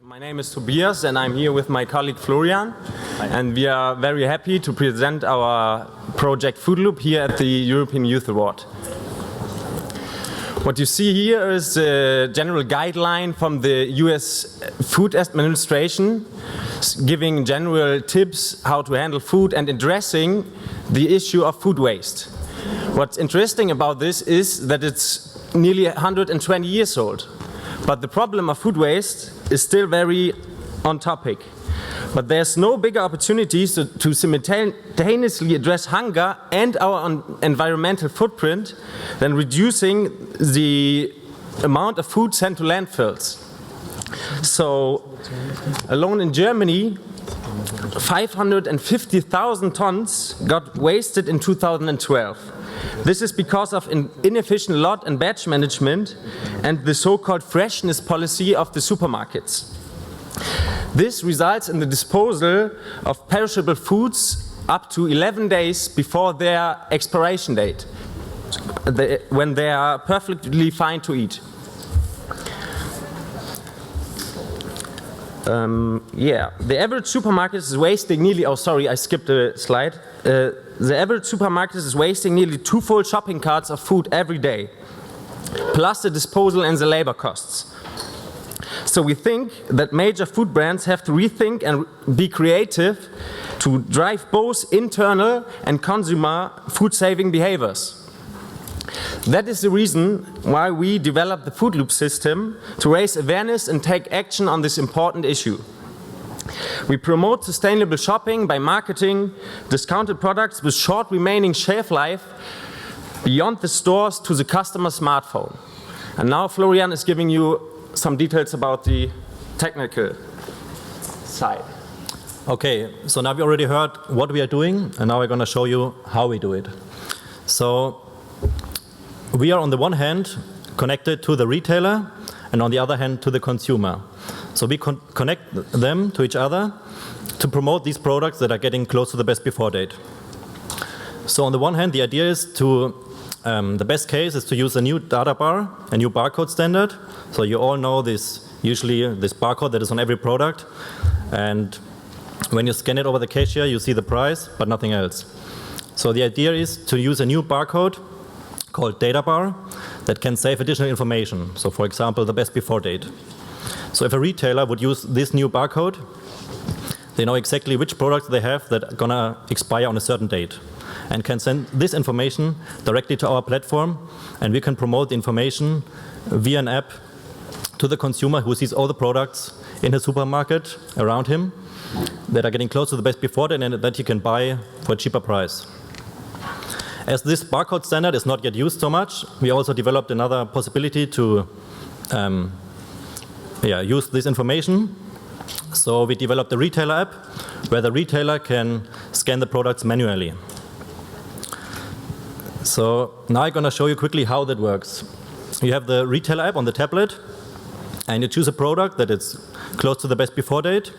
My name is Tobias and I'm here with my colleague Florian. Hi. And we are very happy to present our project FoodLoop here at the European Youth Award. What you see here is a general guideline from the US Food Administration giving general tips how to handle food and addressing the issue of food waste. What's interesting about this is that it's nearly 120 years old. But the problem of food waste is still very on topic. But there's no bigger opportunities to simultaneously address hunger and our environmental footprint than reducing the amount of food sent to landfills. So, alone in Germany, 550,000 tons got wasted in 2012. This is because of inefficient lot and batch management and the so-called freshness policy of the supermarkets. This results in the disposal of perishable foods up to 11 days before their expiration date, when they are perfectly fine to eat. The average supermarket is wasting nearly, I skipped a slide. The average supermarket is wasting nearly 2 full shopping carts of food every day, plus the disposal and the labor costs. So we think that major food brands have to rethink and be creative to drive both internal and consumer food-saving behaviors. That is the reason why we developed the FoodLoop system to raise awareness and take action on this important issue. We promote sustainable shopping by marketing discounted products with short remaining shelf life beyond the stores to the customer's smartphone. And now Florian is giving you some details about the technical side. Okay, so now we already heard what we are doing, and now we're going to show you how we do it. So we are on the one hand connected to the retailer and on the other hand to the consumer. So we connect them to each other to promote these products that are getting close to the best before date. So on the one hand, the idea is to, the best case is to use a new data bar, a new barcode standard. So you all know this, usually this barcode that is on every product. And when you scan it over the cashier, you see the price, but nothing else. So the idea is to use a new barcode called data bar that can save additional information. So for example, the best before date. So if a retailer would use this new barcode, they know exactly which products they have that are going to expire on a certain date and can send this information directly to our platform, and we can promote the information via an app to the consumer who sees all the products in the supermarket around him that are getting close to the best before date and that he can buy for a cheaper price. As this barcode standard is not yet used so much, we also developed another possibility to use this information. So we developed a retailer app where the retailer can scan the products manually. So now I'm going to show you quickly how that works. You have the retailer app on the tablet and you choose a product that is close to the best before date.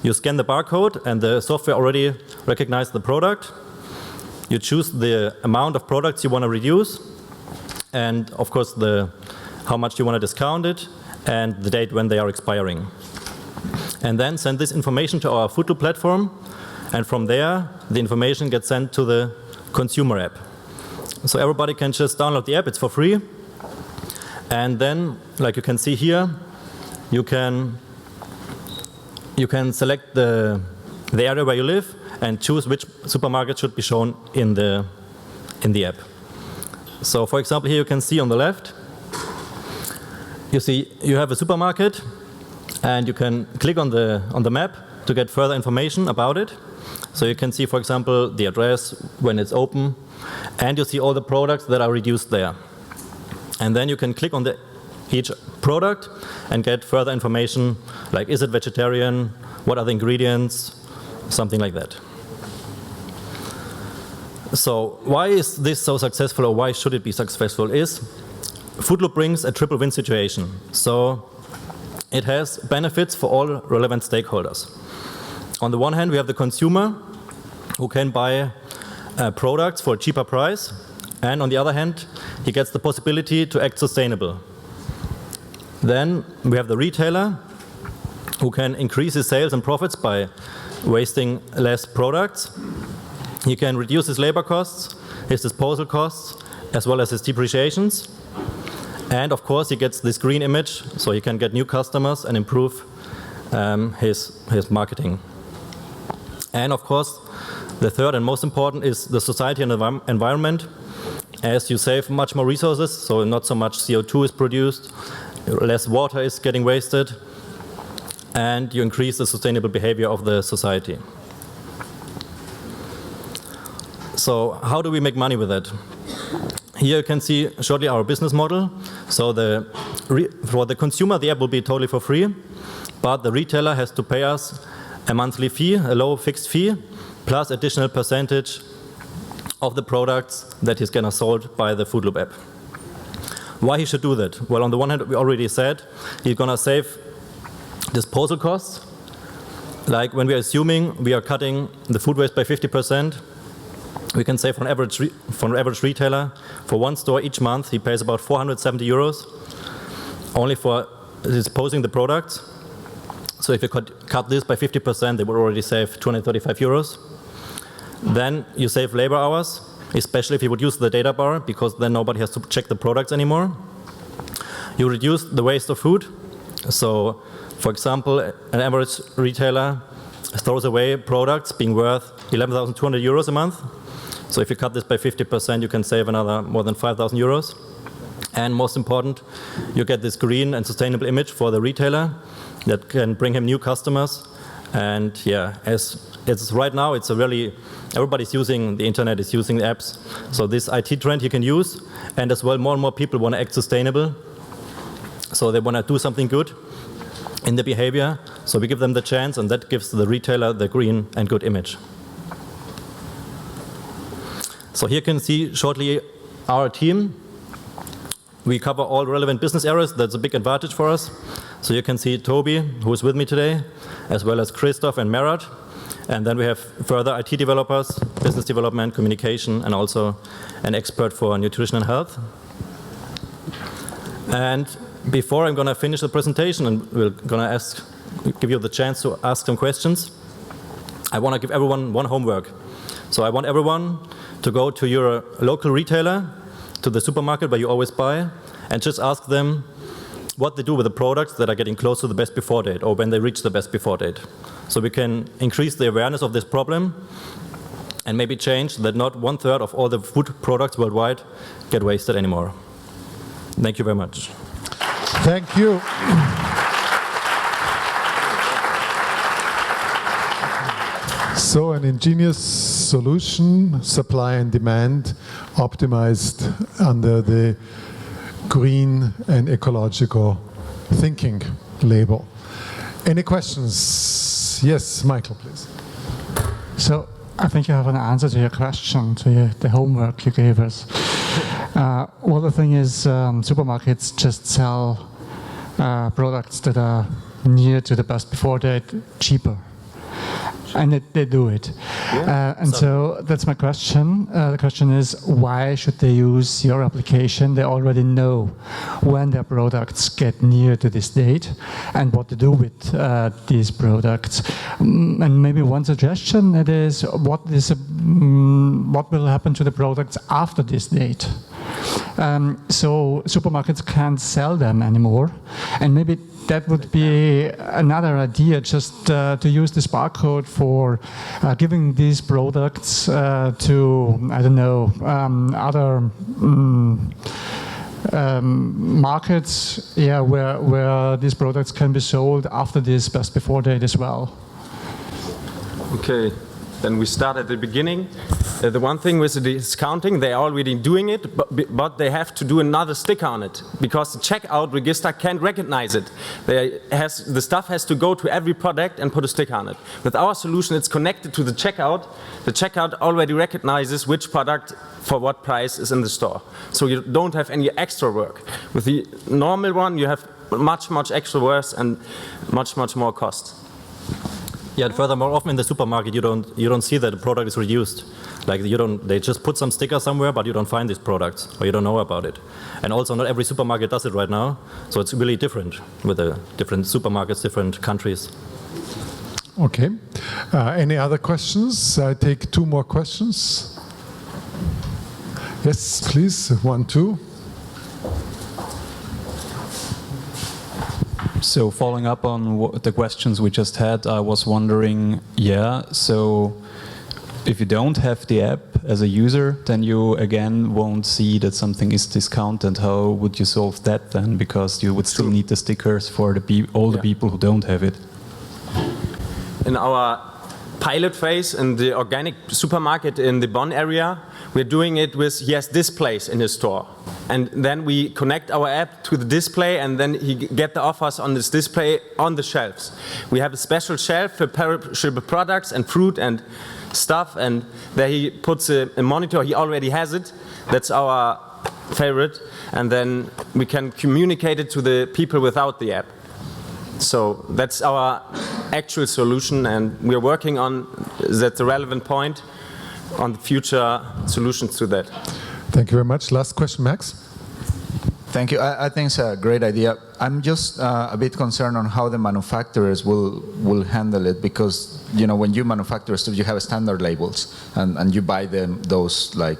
You scan the barcode and the software already recognizes the product. You choose the amount of products you want to reduce and of course how much you want to discount it and the date when they are expiring. And then send this information to our FoodLoop platform, and from there the information gets sent to the consumer app. So everybody can just download the app, it's for free. And then, like you can see here, you can select the area where you live and choose which supermarket should be shown in the app. So for example, here you can see on the left, you see you have a supermarket and you can click on the map to get further information about it. So you can see, for example, the address, when it's open, and you see all the products that are reduced there. And then you can click on each product and get further information, like is it vegetarian, what are the ingredients, something like that. So why is this so successful, or why should it be successful, is FoodLoop brings a triple win situation. So it has benefits for all relevant stakeholders. On the one hand, we have the consumer who can buy products for a cheaper price, and on the other hand, he gets the possibility to act sustainable. Then we have the retailer who can increase his sales and profits by wasting less products. He can reduce his labor costs, his disposal costs, as well as his depreciations. And of course, he gets this green image, so he can get new customers and improve his marketing. And of course, the third and most important is the society and environment. As you save much more resources, so not so much CO2 is produced, less water is getting wasted, and you increase the sustainable behavior of the society. So how do we make money with that? Here you can see shortly our business model. So for the consumer, the app will be totally for free, but the retailer has to pay us a monthly fee, a low fixed fee, plus additional percentage of the products that he's gonna sold by the FoodLoop app. Why he should do that? Well, on the one hand, we already said he's gonna save disposal costs. Like when we are assuming we are cutting the food waste by 50%, we can say for an average retailer, for one store each month, he pays about 470 euros only for disposing the products. So if you could cut this by 50%, they would already save 235 euros. Then you save labor hours, especially if you would use the data bar, because then nobody has to check the products anymore. You reduce the waste of food. So, for example, an average retailer throws away products being worth 11,200 euros a month. So if you cut this by 50%, you can save another more than 5,000 euros. And most important, you get this green and sustainable image for the retailer that can bring him new customers. And yeah, as it's right now, it's a really, everybody's using the internet, is using the apps. So this IT trend you can use, and as well more and more people want to act sustainable. So they want to do something good in the behavior. So we give them the chance, and that gives the retailer the green and good image. So here you can see shortly our team. We cover all relevant business areas. That's a big advantage for us. So you can see Toby, who is with me today, as well as Christoph and Merat. And then we have further IT developers, business development, communication, and also an expert for nutrition and health. And before I'm going to finish the presentation and we're going to give you the chance to ask some questions, I want to give everyone one homework. So I want everyone to go to your local retailer, to the supermarket where you always buy, and just ask them what they do with the products that are getting close to the best before date, or when they reach the best before date. So we can increase the awareness of this problem and maybe change that not 1/3 of all the food products worldwide get wasted anymore. Thank you very much. Thank you. So an ingenious solution, supply and demand, optimized under the green and ecological thinking label. Any questions? Yes, Michael, please. So I think you have an answer to your question, to the homework you gave us. Well, the thing is, supermarkets just sell products that are near to the best before date, cheaper. And they do it. Yeah. And so that's my question. The question is, why should they use your application? They already know when their products get near to this date and what to do with these products. And maybe one suggestion, it is, what will happen to the products after this date? So supermarkets can't sell them anymore. And maybe that would be another idea, just to use this barcode for giving these products to, I don't know, other markets, yeah, where these products can be sold after this best before date as well. Okay, then we start at the beginning. The one thing with the discounting, they're already doing it, but they have to do another sticker on it, because the checkout register can't recognize it. The stuff has to go to every product and put a sticker on it. With our solution, it's connected to the checkout. The checkout already recognizes which product for what price is in the store. So you don't have any extra work. With the normal one, you have much extra work and much more cost. Yeah, and furthermore, often in the supermarket, you don't see that the product is reduced. Like they just put some sticker somewhere, but you don't find these products, or you don't know about it. And also, not every supermarket does it right now, so it's really different with the different supermarkets, different countries. Okay. Any other questions? I take 2 more questions. Yes, please. 1, 2. So following up on the questions we just had, I was wondering, so if you don't have the app as a user, then you again won't see that something is discounted. How would you solve that then? Because you would still need the stickers for all the people who don't have it. In our pilot phase in the organic supermarket in the Bonn area, we're doing it with, he has displays in his store. And then we connect our app to the display, and then he get the offers on this display on the shelves. We have a special shelf for perishable products and fruit and stuff, and there he puts a monitor. He already has it. That's our favorite. And then we can communicate it to the people without the app. So that's our actual solution, and we're working on, that's a relevant point, on the future solutions to that. Thank you very much. Last question, Max. Thank you. I think it's a great idea. I'm just a bit concerned on how the manufacturers will handle it, because when you manufacture stuff, you have standard labels, and you buy those like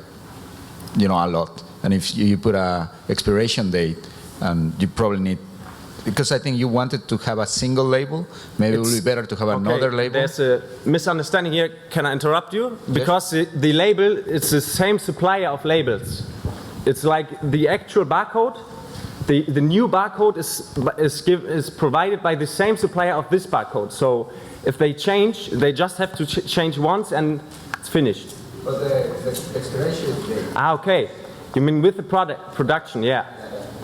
a lot. And if you put a expiration date, and you probably need, because I think you wanted to have a single label, maybe it would be better to have another label. There's a misunderstanding here. Can I interrupt you? Because the label, it's the same supplier of labels. It's like the actual barcode. The new barcode is provided by the same supplier of this barcode. So if they change, they just have to change once and it's finished. But the expiration date. Okay. You mean with the production, yeah.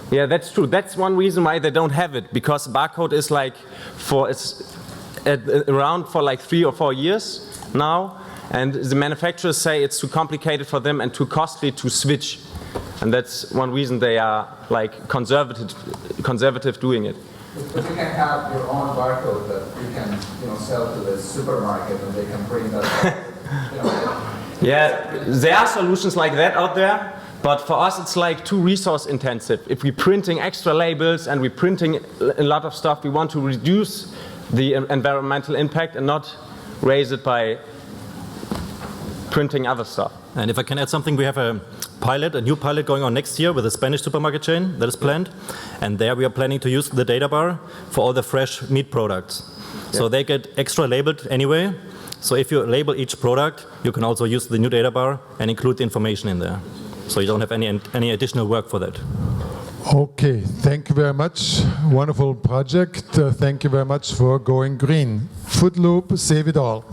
Yeah, that's true. That's one reason why they don't have it, because barcode is like around for like 3 or 4 years now, and the manufacturers say it's too complicated for them and too costly to switch, and that's one reason they are like conservative doing it. But you can have your own barcode that you can sell to the supermarket, and they can bring that. Yeah, there are solutions like that out there. But for us, it's like too resource intensive. If we're printing extra labels and we're printing a lot of stuff, we want to reduce the environmental impact and not raise it by printing other stuff. And if I can add something, we have a new pilot going on next year with a Spanish supermarket chain that is planned. And there we are planning to use the data bar for all the fresh meat products. Yeah. So they get extra labeled anyway. So if you label each product, you can also use the new data bar and include the information in there. So you don't have any additional work for that. Okay, thank you very much. Wonderful project. Thank you very much for going green. FoodLoop, save it all.